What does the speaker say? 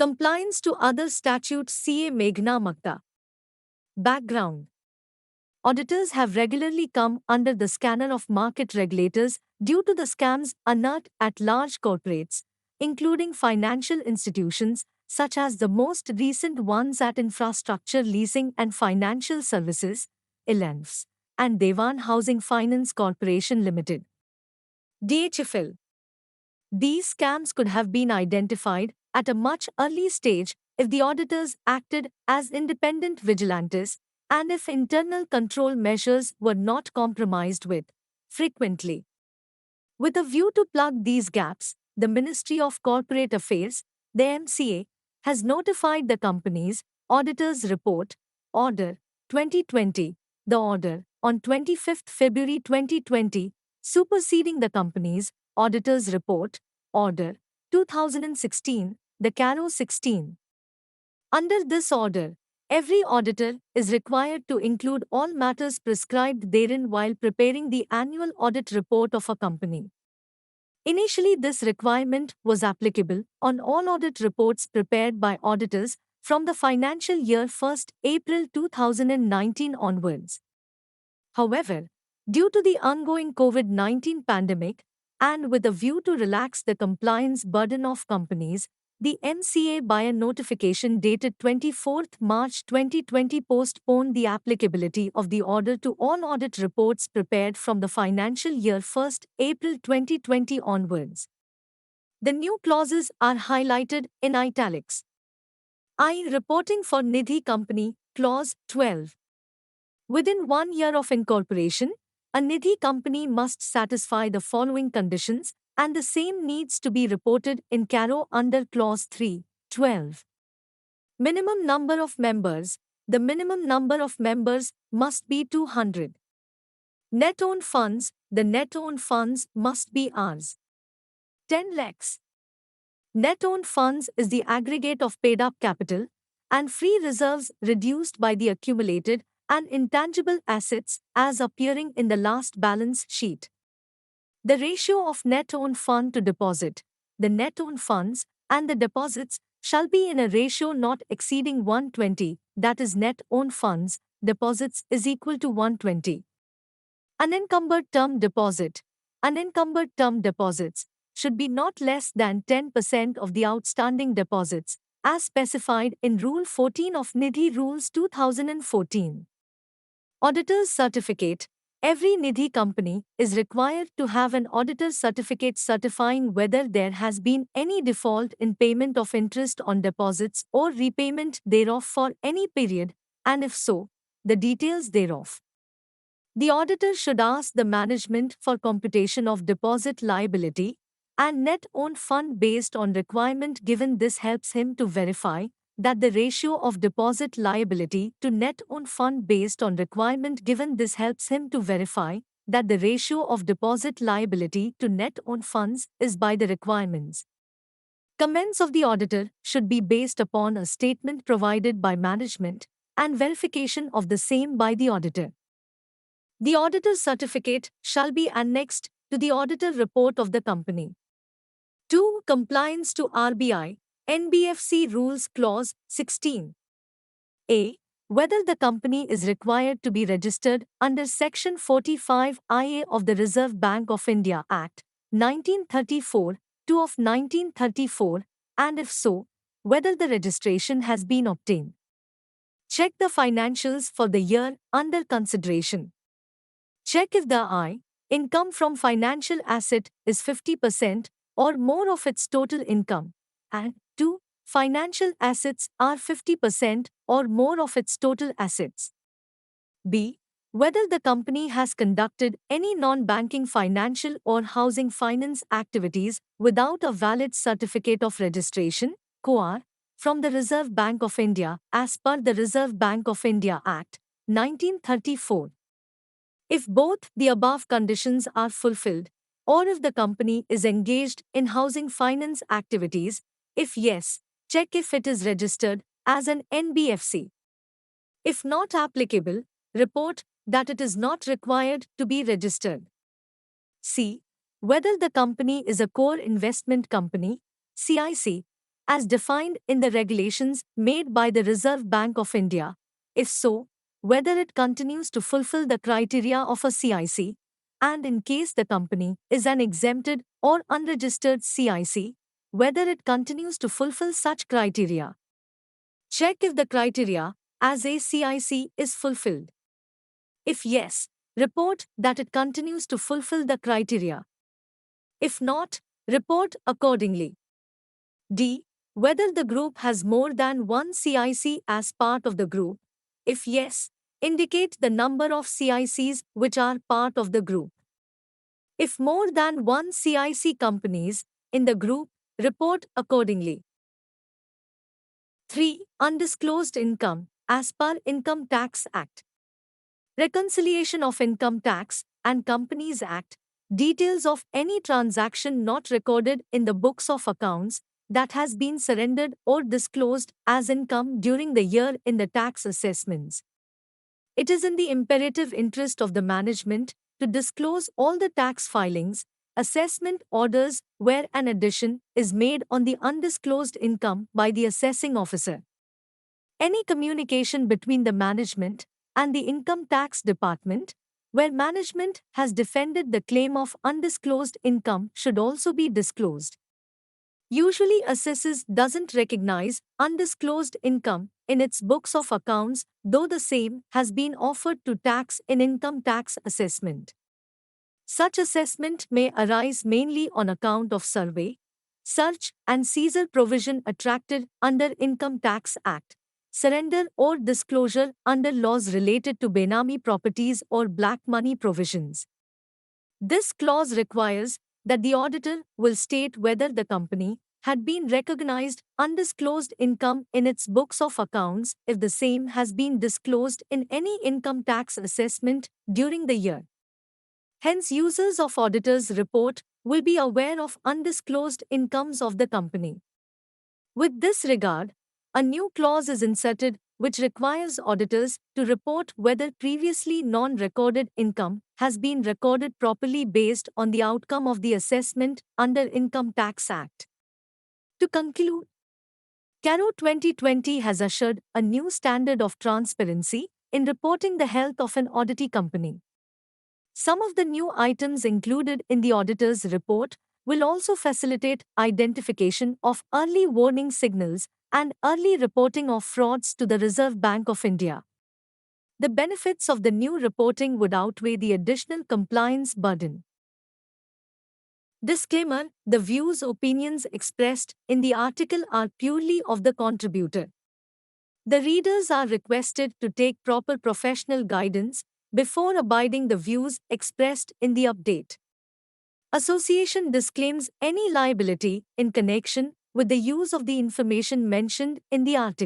Compliance to other statutes. CA Meghna Makda. Background. Auditors have regularly come under the scanner of market regulators due to the scams unearthed at large corporates, including financial institutions such as the most recent ones at Infrastructure Leasing and Financial Services, ILANFs, and Dewan Housing Finance Corporation Limited, DHFL. These scams could have been identified at a much early stage if the auditors acted as independent vigilantes and if internal control measures were not compromised with frequently. With a view to plug these gaps, the Ministry of Corporate Affairs, the MCA, has notified the company's Auditor's Report, Order 2020, the order, on 25th February 2020, superseding the company's Auditor's Report, Order 2016, the CARO 16. Under this order, every auditor is required to include all matters prescribed therein while preparing the annual audit report of a company. Initially, this requirement was applicable on all audit reports prepared by auditors from the financial year 1st April 2019 onwards. However, due to the ongoing COVID-19 pandemic, and with a view to relax the compliance burden of companies, the MCA by a notification dated 24th March 2020 postponed the applicability of the order to all audit reports prepared from the financial year 1st April 2020 onwards. The new clauses are highlighted in italics. I. Reporting for Nidhi Company, Clause 12. Within 1 year of incorporation, a Nidhi company must satisfy the following conditions, and the same needs to be reported in CARO under Clause 3, 12. Minimum number of members. The minimum number of members must be 200. Net owned funds. The net owned funds must be Rs. 10 lakhs. Net owned funds is the aggregate of paid-up capital and free reserves reduced by the accumulated and intangible assets as appearing in the last balance sheet. The ratio of net owned fund to deposit, the net owned funds, and the deposits shall be in a ratio not exceeding 120, that is net owned funds, deposits is equal to 120. Unencumbered term deposit. Unencumbered term deposits should be not less than 10% of the outstanding deposits, as specified in Rule 14 of Nidhi Rules 2014. Auditor's Certificate. Every Nidhi company is required to have an auditor's certificate certifying whether there has been any default in payment of interest on deposits or repayment thereof for any period, and if so, the details thereof. The auditor should ask the management for computation of deposit liability and net owned fund based on requirement given. This helps him to verify that the ratio of deposit liability to net owned fund based on requirement given. This helps him to verify that the ratio of deposit liability to net owned funds is by the requirements. Comments of the auditor should be based upon a statement provided by management and verification of the same by the auditor. The auditor's certificate shall be annexed to the auditor report of the company. 2. Compliance to RBI NBFC Rules Clause 16. A. Whether the company is required to be registered under Section 45 IA of the Reserve Bank of India Act, 1934, 2 of 1934, and if so, whether the registration has been obtained. Check the financials for the year under consideration. Check if the income from financial asset is 50% or more of its total income, and 2. Financial assets are 50% or more of its total assets. B. Whether the company has conducted any non-banking financial or housing finance activities without a valid certificate of registration, COR, from the Reserve Bank of India as per the Reserve Bank of India Act, 1934. If both the above conditions are fulfilled, or if the company is engaged in housing finance activities, if yes, check if it is registered as an NBFC. If not applicable, report that it is not required to be registered. C. Whether the company is a core investment company, CIC, as defined in the regulations made by the Reserve Bank of India? If so, whether it continues to fulfill the criteria of a CIC, and in case the company is an exempted or unregistered CIC, whether it continues to fulfill such criteria. Check if the criteria as a CIC is fulfilled. If yes, report that it continues to fulfill the criteria. If not, report accordingly. D. Whether the group has more than one CIC as part of the group. If yes, indicate the number of CICs which are part of the group. If more than one CIC companies in the group, report accordingly. 3. Undisclosed income as per Income Tax Act. Reconciliation of Income Tax and Companies Act. Details of any transaction not recorded in the books of accounts that has been surrendered or disclosed as income during the year in the tax assessments. It is in the imperative interest of the management to disclose all the tax filings, assessment orders where an addition is made on the undisclosed income by the assessing officer. Any communication between the management and the income tax department, where management has defended the claim of undisclosed income, should also be disclosed. Usually assesses doesn't recognize undisclosed income in its books of accounts, though the same has been offered to tax in income tax assessment. Such assessment may arise mainly on account of survey, search and seizure provision attracted under Income Tax Act, surrender or disclosure under laws related to Benami properties or black money provisions. This clause requires that the auditor will state whether the company had been recognized undisclosed income in its books of accounts if the same has been disclosed in any income tax assessment during the year. Hence, users of auditor's report will be aware of undisclosed incomes of the company. With this regard, a new clause is inserted which requires auditors to report whether previously non-recorded income has been recorded properly based on the outcome of the assessment under Income Tax Act. To conclude, CARO 2020 has ushered a new standard of transparency in reporting the health of an auditee company. Some of the new items included in the auditor's report will also facilitate identification of early warning signals and early reporting of frauds to the Reserve Bank of India. The benefits of the new reporting would outweigh the additional compliance burden. Disclaimer: the views opinions expressed in the article are purely of the contributor. The readers are requested to take proper professional guidance before abiding the views expressed in the update. Association disclaims any liability in connection with the use of the information mentioned in the article.